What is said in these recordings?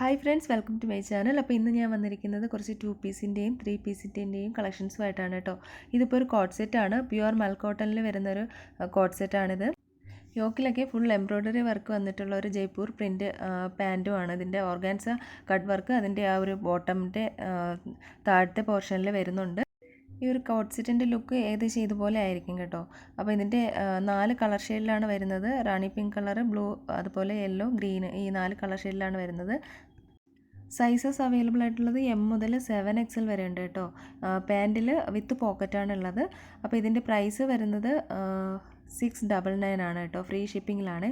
Hi friends, welcome to my channel. അപ്പോൾ ഇന്ന് ഞാൻ വന്നിരിക്കുന്നത് കുറച്ച് 2 പീസിൻ്റെയും 3 പീസിൻ്റെയും കളക്ഷൻസുമായിട്ടാണ് കേട്ടോ. ഇതിപ്പോൾ ഒരു കോട്ട് സെറ്റാണ്. പ്യുവർ മൽക്കോട്ടണിൽ വരുന്നൊരു കോട്ട് സെറ്റാണിത്. യോക്കിലൊക്കെ ഫുൾ എംബ്രോയ്ഡറി വർക്ക് വന്നിട്ടുള്ള ഒരു ജയ്പൂർ പ്രിൻറ്റ് പാൻറ്റും ആണ്. ഇതിൻ്റെ ഓർഗാൻസ കട്ട് വർക്ക് അതിൻ്റെ ആ ഒരു ബോട്ടമിൻ്റെ താഴത്തെ പോർഷനിൽ വരുന്നുണ്ട്. ഈ ഒരു കോട്ട് സെറ്റിൻ്റെ ലുക്ക് ഏകദേശം ഇതുപോലെ ആയിരിക്കും കേട്ടോ. അപ്പോൾ ഇതിൻ്റെ 4 കളർ ഷെയ്ഡിലാണ് വരുന്നത്. റാണി പിങ്ക് കളർ, ബ്ലൂ, അതുപോലെ യെല്ലോ, ഗ്രീൻ, ഈ 4 കളർ ഷെയ്ഡിലാണ് വരുന്നത്. സൈസസ് അവൈലബിൾ ആയിട്ടുള്ളത് M മുതൽ 7XL വരെ ഉണ്ട് കേട്ടോ. പാൻറ്റിൽ വിത്ത് പോക്കറ്റാണ് ഉള്ളത്. അപ്പോൾ ഇതിൻ്റെ പ്രൈസ് വരുന്നത് 699 ആണ് കേട്ടോ. ഫ്രീ ഷിപ്പിങ്ങിലാണ്.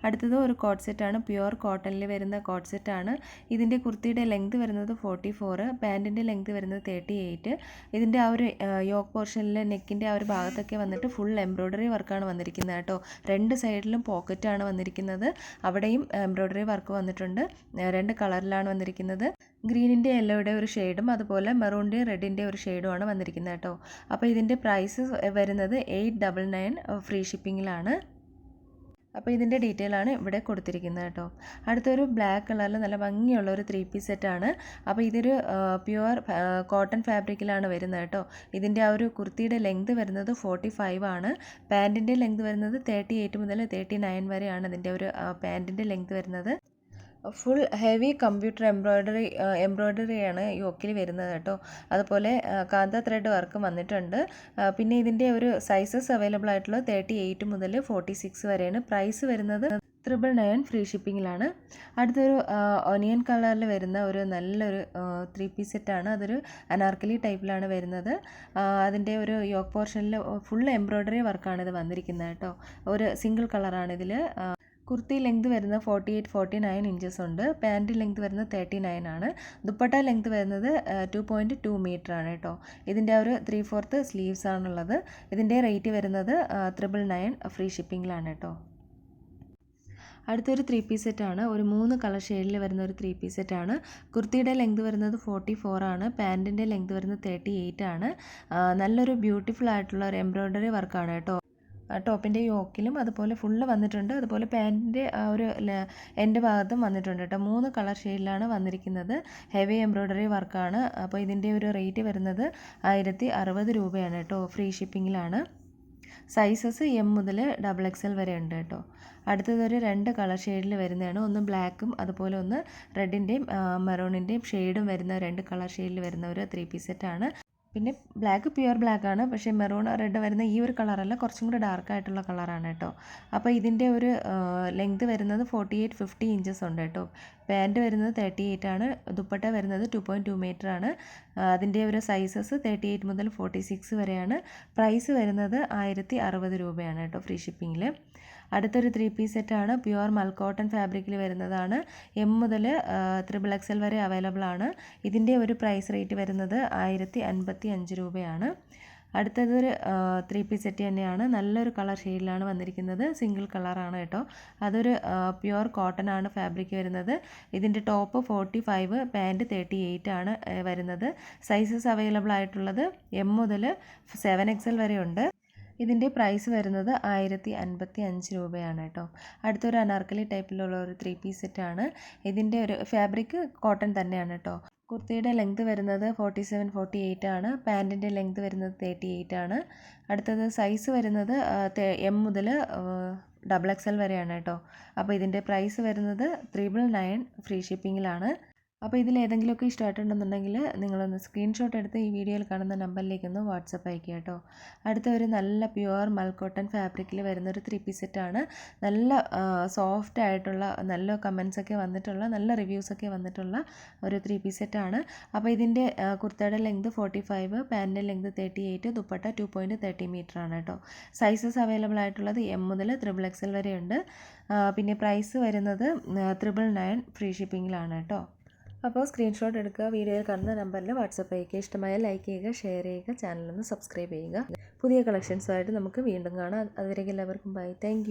അടുത്തത് ഒരു കോട്ട് സെറ്റാണ്. പ്യുവർ കോട്ടണിൽ വരുന്ന കോട്ട് സെറ്റാണ്. ഇതിൻ്റെ കുർത്തിയുടെ ലെങ്ത് വരുന്നത് 44, പാൻറ്റിൻ്റെ ലെങ്ത് വരുന്നത് 38. ഇതിൻ്റെ ആ ഒരു യോക്ക് പോർഷനിൽ നെക്കിൻ്റെ ആ ഒരു ഭാഗത്തൊക്കെ വന്നിട്ട് ഫുൾ എംബ്രോയ്ഡറി വർക്കാണ് വന്നിരിക്കുന്നത് കേട്ടോ. 2 സൈഡിലും പോക്കറ്റാണ് വന്നിരിക്കുന്നത്. അവിടെയും എംബ്രോയ്ഡറി വർക്ക് വന്നിട്ടുണ്ട്. 2 കളറിലാണ് വന്നിരിക്കുന്നത്. ഗ്രീനിൻ്റെ യെല്ലോയുടെ ഒരു ഷെയ്ഡും അതുപോലെ മെറൂണിൻ്റെയും റെഡിൻ്റെ ഒരു ഷെയ്ഡുമാണ് വന്നിരിക്കുന്നത് കേട്ടോ. അപ്പോൾ ഇതിൻ്റെ പ്രൈസ് വരുന്നത് 899 ഫ്രീ ഷിപ്പിങ്ങിലാണ്. അപ്പോൾ ഇതിൻ്റെ ഡീറ്റെയിൽ ആണ് ഇവിടെ കൊടുത്തിരിക്കുന്നത് കേട്ടോ. അടുത്തൊരു ബ്ലാക്ക് കളറിൽ നല്ല ഭംഗിയുള്ള ഒരു 3 പീസ് സെറ്റാണ്. അപ്പോൾ ഇതൊരു പ്യുവർ കോട്ടൺ ഫാബ്രിക്കിലാണ് വരുന്നത് കേട്ടോ. ഇതിൻ്റെ ആ ഒരു കുർത്തിയുടെ ലെങ്ത് വരുന്നത് 45 ആണ്. പാൻറ്റിൻ്റെ ലെങ്ത് വരുന്നത് 38 മുതൽ 39 വരെയാണ് ഇതിൻ്റെ ഒരു പാൻറ്റിൻ്റെ ലെങ്ത് വരുന്നത്. ഫുൾ ഹെവി കമ്പ്യൂട്ടർ എംബ്രോയ്ഡറിയാണ് യോക്കിൽ വരുന്നത് കേട്ടോ. അതുപോലെ കാന്ത ത്രെഡ് വർക്ക് വന്നിട്ടുണ്ട്. പിന്നെ ഇതിൻ്റെ ഒരു സൈസസ് അവൈലബിൾ ആയിട്ടുള്ളത് 38 മുതൽ 46 വരെയാണ്. പ്രൈസ് വരുന്നത് 999 ഫ്രീ ഷിപ്പിങ്ങിലാണ്. അടുത്തൊരു ഒനിയൻ കളറിൽ വരുന്ന ഒരു നല്ലൊരു 3 പീസ് സെറ്റാണ്. അതൊരു അനാർക്കലി ടൈപ്പിലാണ് വരുന്നത്. അതിൻ്റെ ഒരു യോക്ക് പോർഷനിൽ ഫുൾ എംബ്രോയ്ഡറി വർക്കാണ് ഇത് വന്നിരിക്കുന്നത് കേട്ടോ. ഒരു സിംഗിൾ കളറാണ് ഇതിൽ. കുർത്തി ലെങ്ത് വരുന്നത് 48-49 ഇഞ്ചസ് ഉണ്ട്. പാൻറ്റ് ലെങ്ത് വരുന്നത് 39 ആണ്. ദുപ്പട്ട ലെങ്ത് വരുന്നത് 2.2 മീറ്റർ ആണ് കേട്ടോ. ഇതിൻ്റെ ഒരു 3/4 സ്ലീവ്സ് ആണുള്ളത്. ഇതിൻ്റെ റേറ്റ് വരുന്നത് 999 ഫ്രീ ഷിപ്പിങ്ങിലാണ് കേട്ടോ. അടുത്തൊരു 3 പീസ് സെറ്റാണ്. ഒരു 3 കളർ ഷെയ്ഡിൽ വരുന്ന ഒരു 3 പീസ് സെറ്റാണ്. കുർത്തിയുടെ ലെങ്ത് വരുന്നത് 44 ആണ്. പാൻറ്റിൻ്റെ ലെങ്ത് വരുന്നത് 38 ആണ്. നല്ലൊരു ബ്യൂട്ടിഫുൾ ആയിട്ടുള്ള ഒരു എംബ്രോയ്ഡറി വർക്കാണ് കേട്ടോ. ടോപ്പിൻ്റെ യോക്കിലും അതുപോലെ ഫുള്ള് വന്നിട്ടുണ്ട്. അതുപോലെ പാൻറ്റിൻ്റെ ആ ഒരു എൻ്റെ ഭാഗത്തും വന്നിട്ടുണ്ട് കേട്ടോ. 3 കളർ ഷെയ്ഡിലാണ് വന്നിരിക്കുന്നത്. ഹെവി എംബ്രോയ്ഡറി വർക്കാണ്. അപ്പോൾ ഇതിൻ്റെ ഒരു റേറ്റ് വരുന്നത് 1060 രൂപയാണ് കേട്ടോ. ഫ്രീ ഷിപ്പിങ്ങിലാണ്. സൈസസ് M മുതൽ XXL വരെ ഉണ്ട് കേട്ടോ. അടുത്തതൊരു 2 കളർ ഷെയ്ഡിൽ വരുന്നതാണ്. ഒന്ന് ബ്ലാക്കും അതുപോലെ ഒന്ന് റെഡിൻ്റെയും മെറൂണിൻ്റെയും ഷെയ്ഡും വരുന്ന 2 കളർ ഷെയ്ഡിൽ വരുന്ന ഒരു 3 പീസ് സെറ്റാണ്. പിന്നെ ബ്ലാക്ക് പ്യുവർ ബ്ലാക്ക് ആണ്. പക്ഷേ മെറൂൺ റെഡ് വരുന്ന ഈ ഒരു കളറല്ല, കുറച്ചും കൂടി ഡാർക്ക് ആയിട്ടുള്ള കളറാണ് കേട്ടോ. അപ്പോൾ ഇതിൻ്റെ ഒരു ലെങ്ത് വരുന്നത് 48-50 ഇഞ്ചസ് ഉണ്ട് കേട്ടോ. പാൻറ്റ് വരുന്നത് 38 ആണ്. ദുപ്പട്ട വരുന്നത് 2.2 മീറ്റർ ആണ്. അതിൻ്റെ ഒരു സൈസസ് 38 മുതൽ 46 വരെയാണ്. പ്രൈസ് വരുന്നത് 1060 രൂപയാണ് കേട്ടോ ഫ്രീ ഷിപ്പിങ്ങിൽ. അടുത്തൊരു 3 പീസ് സെറ്റാണ്. പ്യുവർ മൽക്കോട്ടൺ ഫാബ്രിക്കിൽ വരുന്നതാണ്. M മുതൽ XXL വരെ അവൈലബിൾ ആണ്. ഇതിൻ്റെ ഒരു പ്രൈസ് റേറ്റ് വരുന്നത് 1055 രൂപയാണ്. അടുത്തതൊരു 3 പീസ് സെറ്റ് തന്നെയാണ്. നല്ലൊരു കളർ ഷെയ്ഡിലാണ് വന്നിരിക്കുന്നത്. സിംഗിൾ കളറാണ് കേട്ടോ. അതൊരു പ്യുവർ കോട്ടൺ ആണ് ഫാബ്രിക് വരുന്നത്. ഇതിൻ്റെ ടോപ്പ് 45, പാൻറ്റ് 38 ആണ് വരുന്നത്. സൈസസ് അവൈലബിൾ ആയിട്ടുള്ളത് M മുതൽ 7XL വരെ ഉണ്ട്. ഇതിൻ്റെ പ്രൈസ് വരുന്നത് 1055 രൂപയാണ് കേട്ടോ. അടുത്തൊരു അനാർക്കലി ടൈപ്പിലുള്ള ഒരു 3 പീസ് സെറ്റാണ്. ഇതിൻ്റെ ഒരു ഫാബ്രിക് കോട്ടൺ തന്നെയാണ് കേട്ടോ. കുർത്തിയുടെ ലെങ്ത് വരുന്നത് 47-48 ആണ്. പാൻറ്റിൻ്റെ ലെങ്ത് വരുന്നത് 38 ആണ്. അടുത്തത് സൈസ് വരുന്നത് M മുതൽ XXL വരെയാണ് കേട്ടോ. അപ്പോൾ ഇതിൻ്റെ പ്രൈസ് വരുന്നത് 999 ഫ്രീ ഷിപ്പിങ്ങിലാണ്. അപ്പോൾ ഇതിൽ ഏതെങ്കിലുമൊക്കെ ഇഷ്ടമായിട്ടുണ്ടെന്നുണ്ടെങ്കിൽ നിങ്ങളൊന്ന് സ്ക്രീൻഷോട്ട് എടുത്ത് ഈ വീഡിയോയിൽ കാണുന്ന നമ്പറിലേക്കൊന്ന് വാട്സപ്പ് അയക്കുക കേട്ടോ. അടുത്ത ഒരു നല്ല പ്യുവർ മൽക്കോട്ടൺ ഫാബ്രിക്കിൽ വരുന്നൊരു 3 പീസ് സെറ്റാണ്. നല്ല സോഫ്റ്റ് ആയിട്ടുള്ള നല്ല കമൻസൊക്കെ വന്നിട്ടുള്ള നല്ല റിവ്യൂസൊക്കെ വന്നിട്ടുള്ള ഒരു 3 പീസ് സെറ്റാണ്. അപ്പോൾ ഇതിൻ്റെ കുർത്തയുടെ ലെങ്ത് 45, പാൻറ്റിൻ്റെ ലെങ്ത് 38, ദുപ്പട്ട 2.30 മീറ്റർ ആണ് കേട്ടോ. സൈസസ് അവൈലബിൾ ആയിട്ടുള്ളത് M മുതൽ XXL വരെ ഉണ്ട്. പിന്നെ പ്രൈസ് വരുന്നത് 999 ഫ്രീ ഷിപ്പിങ്ങിലാണ് കേട്ടോ. അപ്പോൾ സ്ക്രീൻഷോട്ട് എടുക്കുക, വീഡിയോയിൽ കാണുന്ന നമ്പറിൽ വാട്സപ്പ് അയക്കുക. ഇഷ്ടമായ ലൈക്ക് ചെയ്യുക, ഷെയർ ചെയ്യുക, ചാനലൊന്ന് സബ്സ്ക്രൈബ് ചെയ്യുക. പുതിയ കളക്ഷൻസുമായിട്ട് നമുക്ക് വീണ്ടും കാണാം. അതുവരെയും എല്ലാവർക്കും ബൈ. താങ്ക്